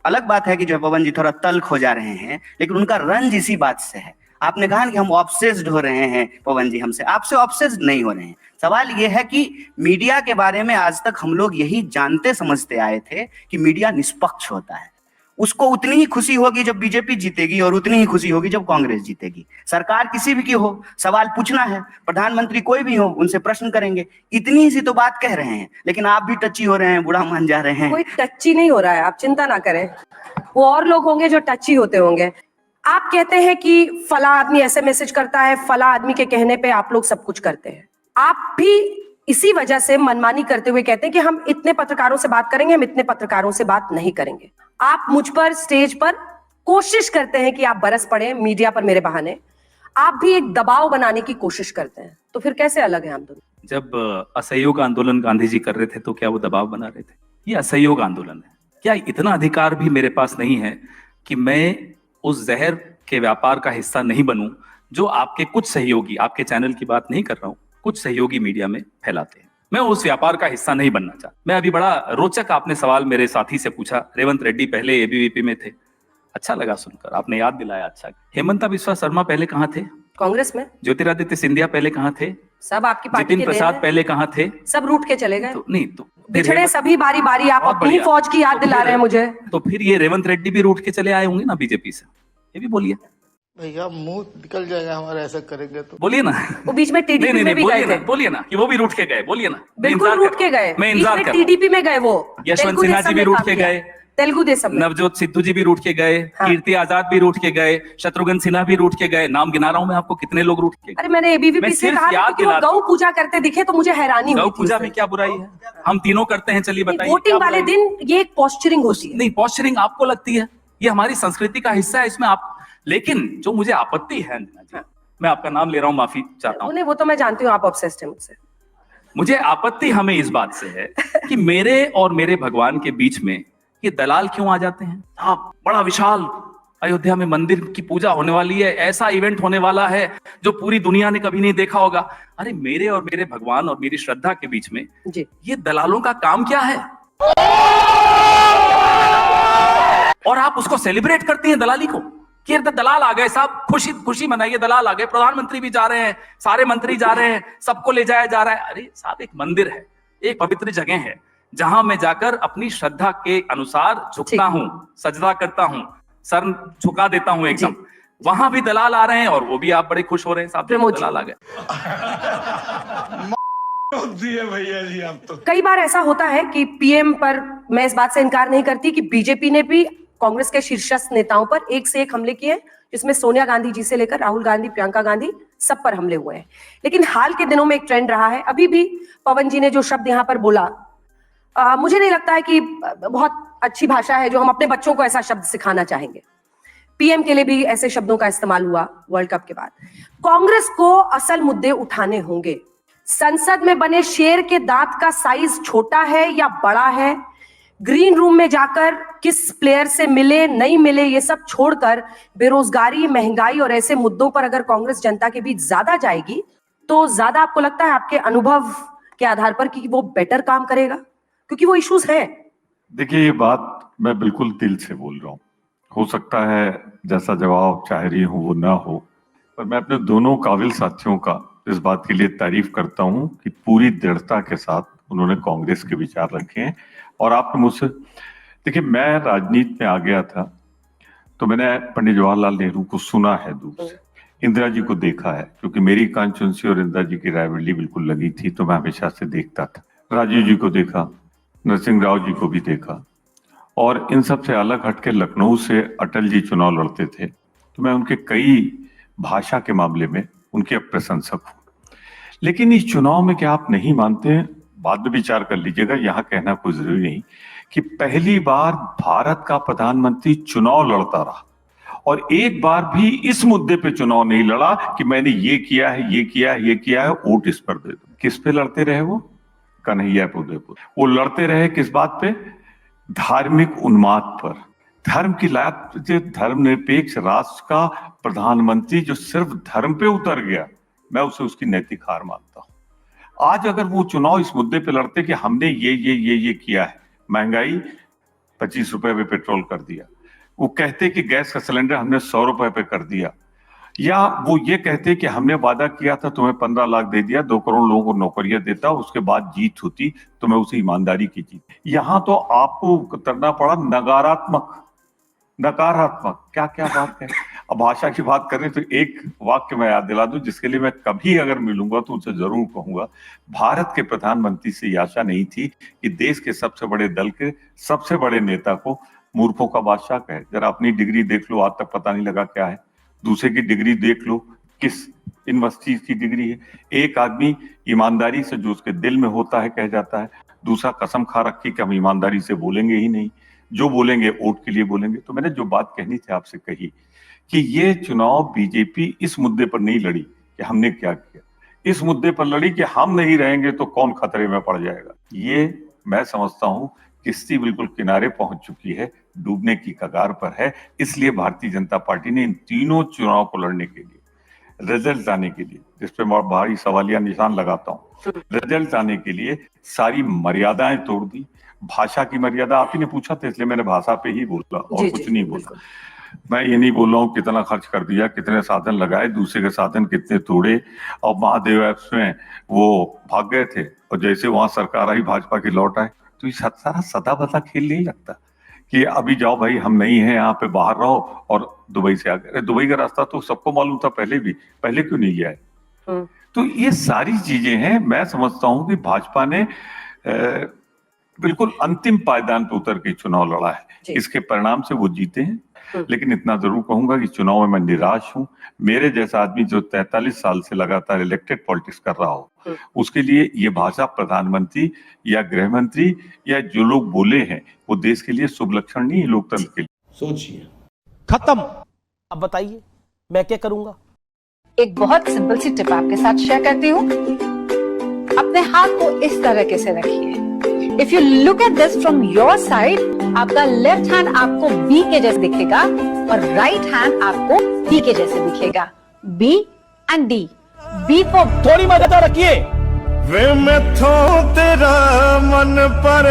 अलग बात है कि जो पवन जी थोड़ा तल्ख हो जा रहे हैं, लेकिन उनका रंज इसी बात से है। आपने कहा कि हम ऑब्सेस्ड हो रहे हैं पवन जी, हमसे, आपसे ऑब्सेस्ड नहीं हो रहे हैं। सवाल ये है कि मीडिया के बारे में आज तक हम लोग यही जानते समझते आए थे कि मीडिया निष्पक्ष होता है। उसको उतनी ही खुशी होगी जब बीजेपी जीतेगी, और उतनी ही खुशी होगी जब कांग्रेस जीतेगी। सरकार किसी भी की हो, सवाल पूछना है, प्रधानमंत्री कोई भी हो, उनसे प्रश्न करेंगे। इतनी सी तो बात कह रहे हैं, लेकिन आप भी टची हो रहे हैं, बुढ़ा मान जा रहे हैं। कोई टची नहीं हो रहा है, आप चिंता ना करें, वो और लोग होंगे जो टची होते होंगे। आप कहते हैं कि फला आदमी ऐसे मैसेज करता है, फला आदमी के कहने पे आप लोग सब कुछ करते हैं। आप भी इसी वजह से मनमानी करते हुए कहते हैं कि हम इतने पत्रकारों से बात करेंगे, हम इतने पत्रकारों से बात नहीं करेंगे। आप मुझ पर स्टेज पर कोशिश करते हैं कि आप बरस पड़े मीडिया पर मेरे बहाने, आप भी एक दबाव बनाने की कोशिश करते हैं। तो फिर कैसे अलग है हम दोनों? जब असहयोग आंदोलन गांधी जी कर रहे थे तो क्या वो दबाव बना रहे थे? ये असहयोग आंदोलन है। क्या इतना अधिकार भी मेरे पास नहीं है कि मैं उस जहर के व्यापार का हिस्सा नहीं बनूं जो आपके कुछ सहयोगी, आपके चैनल की बात नहीं कर रहा हूं, कुछ सहयोगी मीडिया में फैलाते हैं? मैं उस व्यापार का हिस्सा नहीं बनना चाहता। मैं अभी बड़ा रोचक आपने सवाल मेरे साथी से पूछा। रेवंत रेड्डी पहले एबीवीपी में थे, अच्छा लगा सुनकर, आपने याद दिलाया। अच्छा, हेमंता बिस्वा शर्मा पहले कहाँ थे? कांग्रेस में। ज्योतिरादित्य सिंधिया पहले कहाँ थे? सब आपकी पार्टी जितिन के प्रसाद पहले कहाँ थे? सब रूठ के चले गए। तो नहीं, तो बिछड़े सभी बारी बारी। आप अपनी फौज की याद दिला रहे हैं मुझे। तो फिर ये रेवंत रेड्डी भी रूठ के चले आए होंगे ना बीजेपी से, ये भी बोलिए भैया, मुंह निकल जाएगा हमारा ऐसा करेंगे तो। बोलिए ना। वो बीच में टीडीपी में भी गए थे। बोलिए ना कि वो भी रूठ के गए, बोलिए ना। बिल्कुल रूठ के गए, मैं इंतजार कर, टीडीपी में गए वो। यशवंत सिन्हा जी भी रूठ के गए, तेलुगु देशम में। नवजोत सिद्धू जी भी रूठ के गए, हाँ। कीर्ति आजाद भी रूठ के गए, शत्रुघ्न सिन्हा भी रूठ के गए। नाम गिना रहा हूं मैं आपको, कितने लोग रूठ के गए। अरे मैंने एबीवीपी मैं से सिर्फ कहा था याद कि वो दिलाता गौ पूजा करते दिखे तो मुझे हैरानी हुई गौ थी पूजा उससे। में क्या बुराई है? हम तीनों करते हैं, चलिए बताइए। वोटिंग क्या वाले बुराई है? दिन ये एक पोस्चरिंग होती है। नहीं, पोस्चरिंग आपको लगती है, ये हमारी संस्कृति का हिस्सा है, इसमें आप, लेकिन जो मुझे आपत्ति है अंजना जी, मैं आपका नाम ले रहा हूं, माफी चाहता हूं, वो तो मैं जानती हूँ आप ऑब्सेस्ड हैं मुझसे। मुझे आपत्ति हमें इस बात से है कि मेरे और मेरे भगवान के बीच में ये दलाल क्यों आ जाते हैं। आप बड़ा विशाल अयोध्या में मंदिर की पूजा होने वाली है, ऐसा इवेंट होने वाला है जो पूरी दुनिया ने कभी नहीं देखा होगा। अरे मेरे और मेरे भगवान और मेरी श्रद्धा के बीच में जी। ये दलालों का काम क्या है? और आप उसको सेलिब्रेट करती हैं दलाली को कि दलाल आ गए साहब, खुशी खुशी मनाइए, दलाल आ गए, प्रधानमंत्री भी जा रहे हैं, सारे मंत्री जा रहे हैं, सबको ले जाया जा रहा है। अरे साहब, एक मंदिर है, एक पवित्र जगह है जहां मैं जाकर अपनी श्रद्धा के अनुसार झुकता हूं, सजदा करता हूं, सर झुका देता हूं एकदम। वहां भी दलाल आ रहे हैं और वो भी आप बड़े खुश हो रहे हैं साहब, दलाल आ गए। भैया जी आप तो कई बार ऐसा होता है कि पीएम पर, मैं इस बात से इनकार नहीं करती कि बीजेपी ने भी कांग्रेस के शीर्षस्थ नेताओं पर एक से एक हमले किए हैं, जिसमें सोनिया गांधी जी से लेकर राहुल गांधी, प्रियंका गांधी, सब पर हमले हुए हैं। लेकिन हाल के दिनों में एक ट्रेंड रहा है, अभी भी पवन जी ने जो शब्द यहाँ पर बोला, मुझे नहीं लगता है कि बहुत अच्छी भाषा है जो हम अपने बच्चों को ऐसा शब्द सिखाना चाहेंगे। पीएम के लिए भी ऐसे शब्दों का इस्तेमाल हुआ वर्ल्ड कप के बाद। कांग्रेस को असल मुद्दे उठाने होंगे। संसद में बने शेर के दांत का साइज छोटा है या बड़ा है, ग्रीन रूम में जाकर किस प्लेयर से मिले नहीं मिले, ये सब छोड़कर बेरोजगारी, महंगाई और ऐसे मुद्दों पर अगर कांग्रेस जनता के बीच ज्यादा जाएगी तो ज्यादा आपको लगता है आपके अनुभव के आधार पर कि वो बेटर काम करेगा, क्योंकि वो इश्यूज है। देखिए, ये बात मैं बिल्कुल दिल से बोल रहा हूँ। हो सकता है जैसा जवाब चाह रही हूँ वो ना हो, पर मैं अपने दोनों काबिल साथियों का इस बात के लिए तारीफ करता हूँ कि पूरी दृढ़ता के साथ उन्होंने कांग्रेस के विचार रखे हैं। और आपने मुझसे, देखिए, मैं राजनीति में आ गया था तो मैंने पंडित जवाहरलाल नेहरू को सुना है दूर से, इंदिरा जी को देखा है, क्योंकि मेरी कॉन्स्टिट्यूंसी और इंदिरा जी की रायबरेली बिल्कुल लगी थी, तो मैं हमेशा से देखता था। राजीव जी को देखा, नरसिंह राव जी को भी देखा, और इन सब से अलग हटके लखनऊ से अटल जी चुनाव लड़ते थे, तो मैं उनके कई भाषा के मामले में उनके प्रशंसक हूँ। लेकिन इस चुनाव में क्या आप नहीं मानते, बाद में विचार कर लीजिएगा, यहाँ कहना कोई जरूरी नहीं, कि पहली बार भारत का प्रधानमंत्री चुनाव लड़ता रहा और एक बार भी इस मुद्दे पे चुनाव नहीं लड़ा कि मैंने ये किया है, ये किया है, ये किया है, वोट इस पर दे दो। किस पे लड़ते रहे वो? कन्हैया उदयपुर। वो लड़ते रहे किस बात पे? धार्मिक उन्माद पर। धर्म की लात, जो धर्मनिरपेक्ष राष्ट्र का प्रधानमंत्री जो सिर्फ धर्म पे उतर गया, मैं उसे उसकी नैतिक हार मानता हूं। आज अगर वो चुनाव इस मुद्दे पे लड़ते कि हमने ये किया है, महंगाई 25 रुपए पे पेट्रोल कर दिया, वो कहते कि गैस का सिलेंडर हमने 100 रुपए पे कर दिया, या वो ये कहते कि हमने वादा किया था तुम्हें 15 लाख दे दिया, 2 करोड़ लोगों को नौकरियां देता, उसके बाद जीत होती तो मैं उसे ईमानदारी की जीत। यहाँ तो आपको करना पड़ा नकारात्मक। क्या क्या बात है। अब भाषा की बात करें तो एक वाक्य मैं याद दिला दूं, जिसके लिए मैं कभी अगर मिलूंगा तो उनसे जरूर कहूंगा, भारत के प्रधानमंत्री से ये आशा नहीं थी कि देश के सबसे बड़े दल के सबसे बड़े नेता को मूर्खों का बादशाह कहे। जरा अपनी डिग्री देख लो, आज तक पता नहीं लगा क्या है। दूसरे की डिग्री देख लो, किस यूनिवर्सिटी की डिग्री है। एक आदमी ईमानदारी से जो उसके दिल में होता है कह जाता है, दूसरा कसम खा रखी कि हम ईमानदारी से बोलेंगे ही नहीं, जो बोलेंगे वोट के लिए बोलेंगे। तो मैंने जो बात कहनी थी आपसे कही कि ये चुनाव बीजेपी इस मुद्दे पर नहीं लड़ी कि हमने क्या किया, इस मुद्दे पर लड़ी कि हम नहीं रहेंगे तो कौन खतरे में पड़ जाएगा। ये मैं समझता हूं किश्ती बिल्कुल किनारे पहुंच चुकी है, डूबने की कगार पर है। इसलिए भारतीय जनता पार्टी ने इन तीनों चुनाव को लड़ने के लिए, रिजल्ट आने के लिए, जिसपे मैं भारी सवालिया निशान लगाता हूँ, रिजल्ट आने के लिए सारी मर्यादाएं तोड़ दी। भाषा की मर्यादा आप ही ने पूछा था, इसलिए मैंने भाषा पे ही बोला और कुछ नहीं बोला। मैं ये नहीं बोल रहा हूँ कितना खर्च कर दिया, कितने साधन लगाए, दूसरे के साधन कितने तोड़े, और महादेव ऐप्स में वो भाग गए थे और जैसे वहां सरकार आई भाजपा की लौट आए। तो ये सारा सदा बता खेल नहीं लगता कि अभी जाओ भाई हम नहीं है यहाँ पे, बाहर रहो, और दुबई से आ गए। दुबई का रास्ता तो सबको मालूम था पहले भी, पहले क्यों नहीं गया है? तो ये सारी चीजें हैं। मैं समझता हूँ कि भाजपा ने बिल्कुल अंतिम पायदान पे उतर के चुनाव लड़ा है। इसके परिणाम से वो जीते हैं, लेकिन इतना जरूर कहूंगा कि चुनाव में मैं निराश हूं। मेरे जैसा आदमी जो 43 साल से लगातार इलेक्टेड पॉलिटिक्स कर रहा हो, उसके लिए ये भाषा प्रधानमंत्री या गृह मंत्री या जो लोग बोले हैं वो देश के लिए शुभ लक्षण नहीं है, लोकतंत्र के लिए। सोचिए, खत्म। अब बताइए मैं क्या करूंगा? एक बहुत सिंपल सी टिप आपके साथ शेयर करती हूँ। अपने हाथ को इस तरह से रखिए। If you look at this from your side, आपका लेफ्ट हैंड आपको बी के जैसे दिखेगा और राइट हैंड आपको डी के जैसे दिखेगा। B and D. B for थोड़ी मदद रखिए। वे मैं तो तेरा मन पर